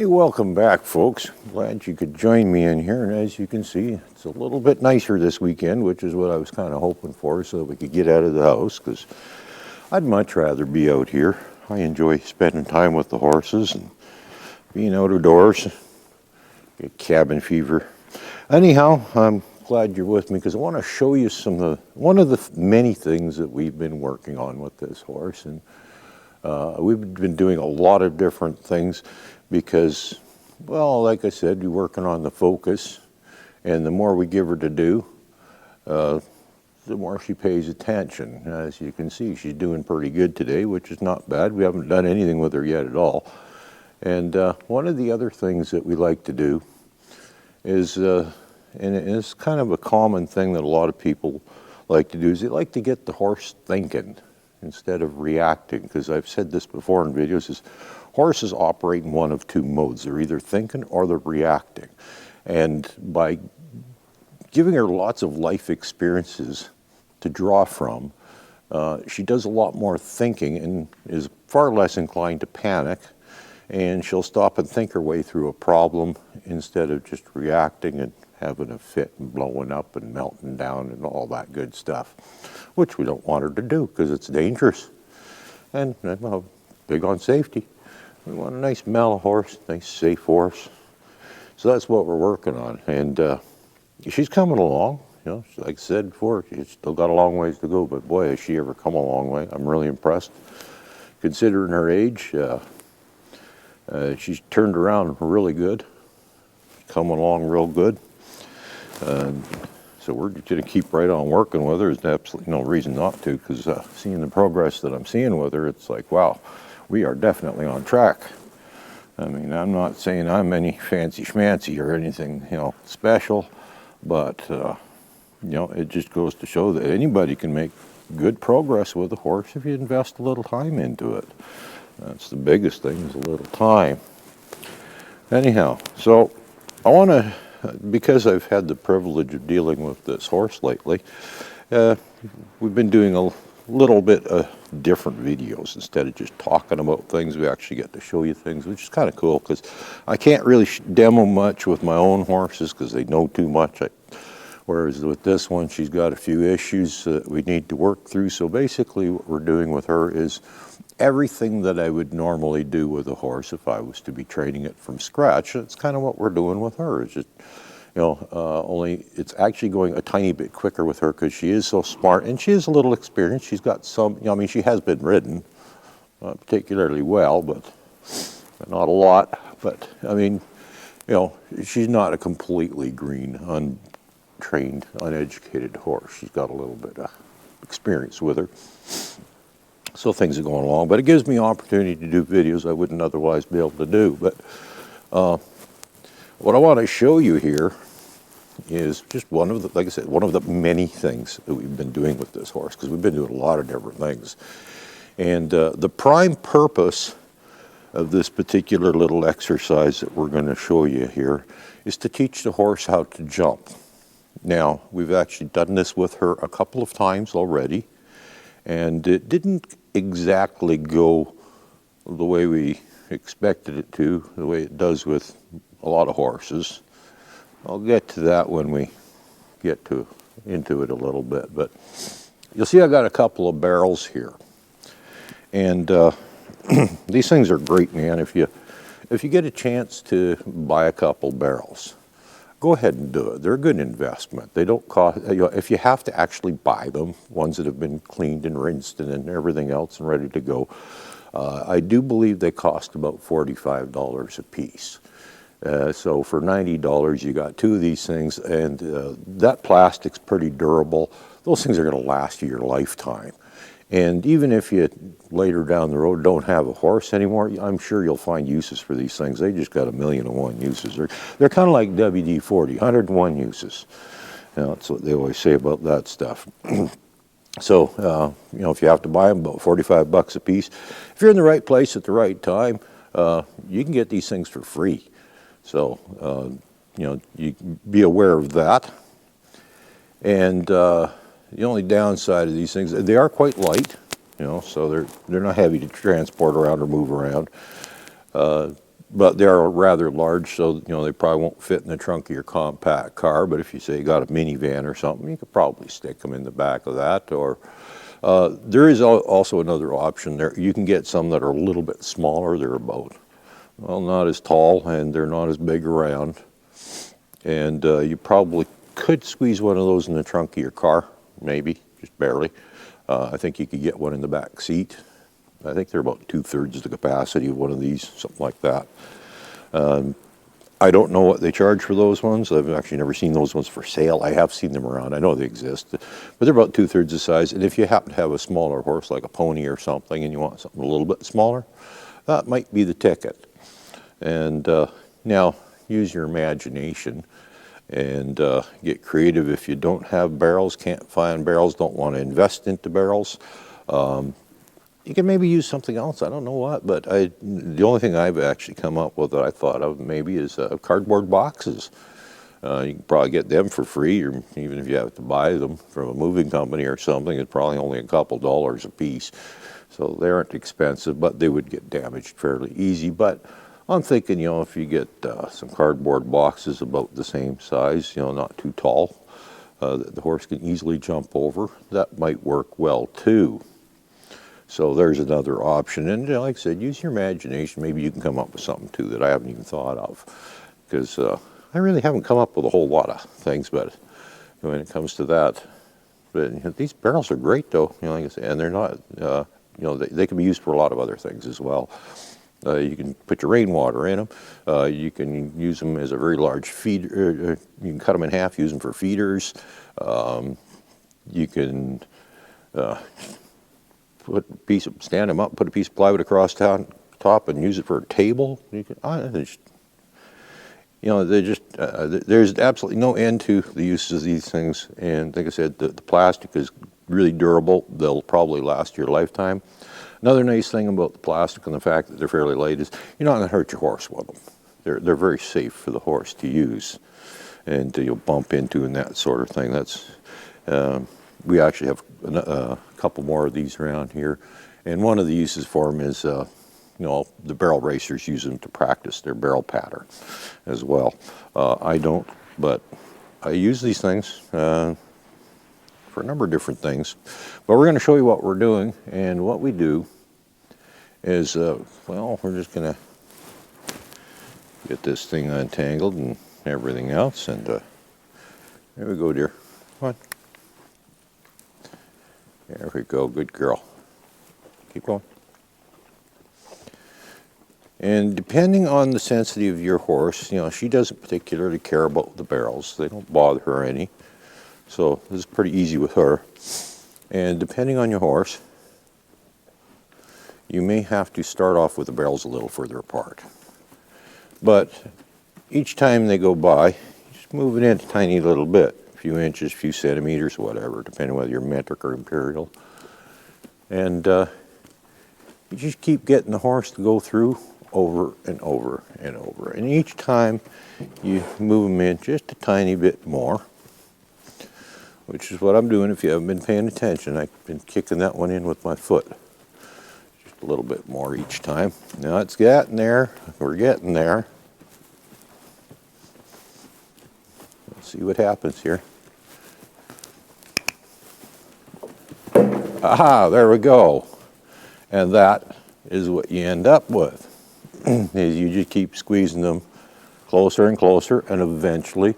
welcome back, folks. Glad you could join me in here. And as you can see, it's a little bit nicer this weekend, which is what I was kind of hoping for, so that we could get out of the house, because I'd much rather be out here. I enjoy spending time with the horses and being outdoors. Get cabin fever. Anyhow, I'm glad you're with me because I want to show you one of the many things that we've been working on with this horse. And we've been doing a lot of different things because, well, like I said, we're working on the focus, and the more we give her to do, the more she pays attention. As you can see, she's doing pretty good today, which is not bad. We haven't done anything with her yet at all. And one of the other things that we like to do is, and it's kind of a common thing that a lot of people like to do, is they like to get the horse thinking instead of reacting, because I've said this before in videos, is horses operate in one of two modes. They're either thinking or they're reacting. And by giving her lots of life experiences to draw from, she does a lot more thinking and is far less inclined to panic, and she'll stop and think her way through a problem instead of just reacting and having a fit and blowing up and melting down and all that good stuff, which we don't want her to do because it's dangerous. And I'm big on safety. We want a nice mellow horse, nice safe horse. So that's what we're working on. And she's coming along. You know, like I said before, she's still got a long ways to go, but boy, has she ever come a long way. I'm really impressed. Considering her age, she's turned around really good, coming along real good. So we're going to keep right on working with her. There's absolutely no reason not to, because seeing the progress that I'm seeing with her, it's like, wow, we are definitely on track. I mean, I'm not saying I'm any fancy schmancy or anything, you know, special, but, you know, it just goes to show that anybody can make good progress with a horse if you invest a little time into it. That's the biggest thing, is a little time. Anyhow, so I want to, because I've had the privilege of dealing with this horse lately, we've been doing a little bit of different videos. Instead of just talking about things, we actually get to show you things, which is kind of cool, because I can't really demo much with my own horses because they know too much. Whereas with this one, she's got a few issues that we need to work through. So basically what we're doing with her is everything that I would normally do with a horse if I was to be training it from scratch. It's kind of what we're doing with her. It's just, you know, only it's actually going a tiny bit quicker with her because she is so smart and she is a little experienced. She's got some, you know, I mean, she has been ridden, not particularly well, but not a lot. But I mean, you know, she's not a completely green, untrained, uneducated horse. She's got a little bit of experience with her. So things are going along, but it gives me opportunity to do videos I wouldn't otherwise be able to do. But what I want to show you here is just one of the, like I said, one of the many things that we've been doing with this horse, because we've been doing a lot of different things. And the prime purpose of this particular little exercise that we're going to show you here is to teach the horse how to jump. Now, we've actually done this with her a couple of times already, and it didn't exactly go the way we expected it to, the way it does with a lot of horses. I'll get to that when we get into it a little bit, but you'll see I got a couple of barrels here, and these things are great, man. If you get a chance to buy a couple barrels, go ahead and do it. They're a good investment. They don't cost, you know, if you have to actually buy them, ones that have been cleaned and rinsed and everything else and ready to go, I do believe they cost about $45 a piece. So for $90, you got two of these things, and that plastic's pretty durable. Those things are going to last you your lifetime. And even if you later down the road don't have a horse anymore, I'm sure you'll find uses for these things. They just got 1,000,001 uses. They're kind of like WD-40, 101 uses. You know, that's what they always say about that stuff. So, you know, if you have to buy them, about $45 a piece. If you're in the right place at the right time, you can get these things for free. So, you know, you be aware of that. And the only downside of these things, they are quite light, you know, so they're not heavy to transport around or move around. But they are rather large, so they probably won't fit in the trunk of your compact car. But if you say you got a minivan or something, you could probably stick them in the back of that. Or there is also another option there. You can get some that are a little bit smaller. They're about, well, not as tall, and they're not as big around. And you probably could squeeze one of those in the trunk of your car, maybe, just barely. I think you could get one in the back seat. I think they're about 2/3 the capacity of one of these, something like that. I don't know what they charge for those ones. I've actually never seen those ones for sale. I have seen them around. I know they exist, but they're about 2/3 the size. And if you happen to have a smaller horse, like a pony or something, and you want something a little bit smaller, that might be the ticket. And now, use your imagination and get creative. If you don't have barrels, can't find barrels, don't want to invest into barrels, you can maybe use something else. I don't know what, but the only thing I've actually come up with that I thought of maybe is cardboard boxes. You can probably get them for free, or even if you have to buy them from a moving company or something, it's probably only a couple dollars a piece. So they aren't expensive, but they would get damaged fairly easy. But I'm thinking, if you get some cardboard boxes about the same size, not too tall, that the horse can easily jump over, that might work well too. So there's another option. And like I said, use your imagination. Maybe you can come up with something too that I haven't even thought of. Because I really haven't come up with a whole lot of things, but when it comes to that. But these barrels are great though, like I said, and they're not, they can be used for a lot of other things as well. You can put your rainwater in them. You can use them as a very large feeder. You can cut them in half, use them for feeders. You can stand them up, put a piece of plywood across top, and use it for a table. You can, there's absolutely no end to the uses of these things. And like I said, the plastic is really durable. They'll probably last your lifetime. Another nice thing about the plastic and the fact that they're fairly light is you're not going to hurt your horse with them. They're very safe for the horse to use, and you'll bump into and that sort of thing. We actually have a couple more of these around here, and one of the uses for them is the barrel racers use them to practice their barrel pattern as well. I don't, but I use these things for a number of different things. But we're going to show you what we're doing, and what we do is, we're just going to get this thing untangled and everything else, and there we go, dear. Come on. There we go, good girl. Keep going. And depending on the sensitivity of your horse, she doesn't particularly care about the barrels. They don't bother her any. So this is pretty easy with her. And depending on your horse, you may have to start off with the barrels a little further apart. But each time they go by, just move it in a tiny little bit. A few inches, a few centimeters, whatever, depending whether you're metric or imperial. And you just keep getting the horse to go through over and over and over. And each time you move them in just a tiny bit more, which is what I'm doing if you haven't been paying attention. I've been kicking that one in with my foot. Just a little bit more each time. Now it's getting there. We're getting there. Let's see what happens here. Aha, there we go. And that is what you end up with. Is you just keep squeezing them closer and closer, and eventually,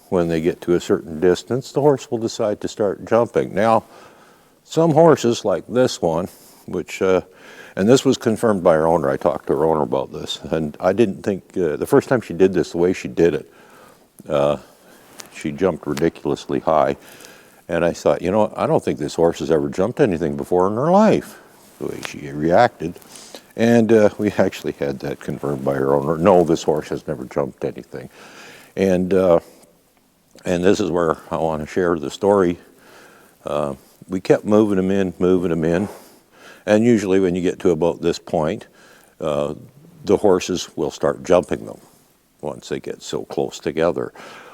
when they get to a certain distance, the horse will decide to start jumping. Now, some horses, like this one, which, and this was confirmed by her owner. I talked to her owner about this, and I didn't think, the first time she did this, the way she did it, she jumped ridiculously high. And I thought, I don't think this horse has ever jumped anything before in her life, the way she reacted. And we actually had that confirmed by her owner. No, this horse has never jumped anything. And this is where I want to share the story. We kept moving them in. And usually when you get to about this point, the horses will start jumping them once they get so close together.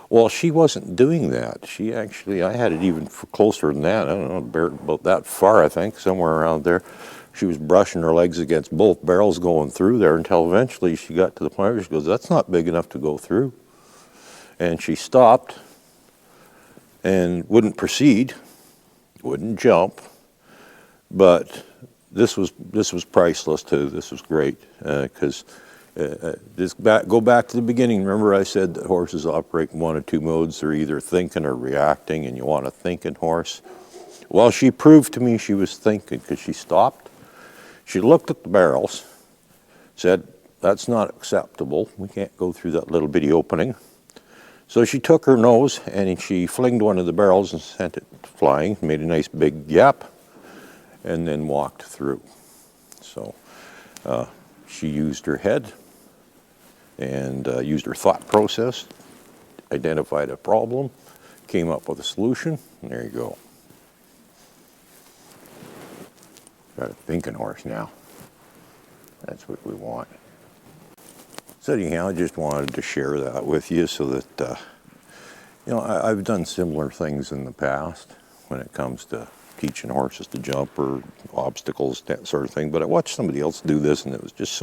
Well, she wasn't doing that. I had it even closer than that. I don't know, about that far, I think, somewhere around there. she was brushing her legs against both barrels going through there until eventually she got to the point where she goes, that's not big enough to go through. And she stopped and wouldn't proceed, wouldn't jump, but this was priceless too. This was great because go back to the beginning. Remember I said that horses operate in one of two modes. They're either thinking or reacting, and you want a thinking horse. Well, she proved to me she was thinking because she stopped. She looked at the barrels, said, that's not acceptable. We can't go through that little bitty opening. So she took her nose and she flinged one of the barrels and sent it flying, made a nice big gap, and then walked through. So she used her head and used her thought process, identified a problem, came up with a solution, and there you go. Got a thinking horse now. That's what we want. So anyhow, I just wanted to share that with you so that, I've done similar things in the past when it comes to teaching horses to jump or obstacles, that sort of thing. But I watched somebody else do this and it was just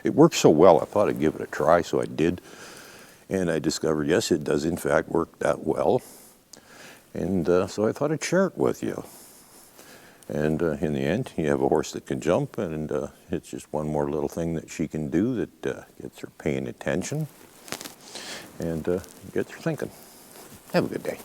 it worked so well. I thought I'd give it a try, so I did. And I discovered, yes, it does in fact work that well. And so I thought I'd share it with you. And in the end, you have a horse that can jump, and it's just one more little thing that she can do that gets her paying attention and gets her thinking. Have a good day.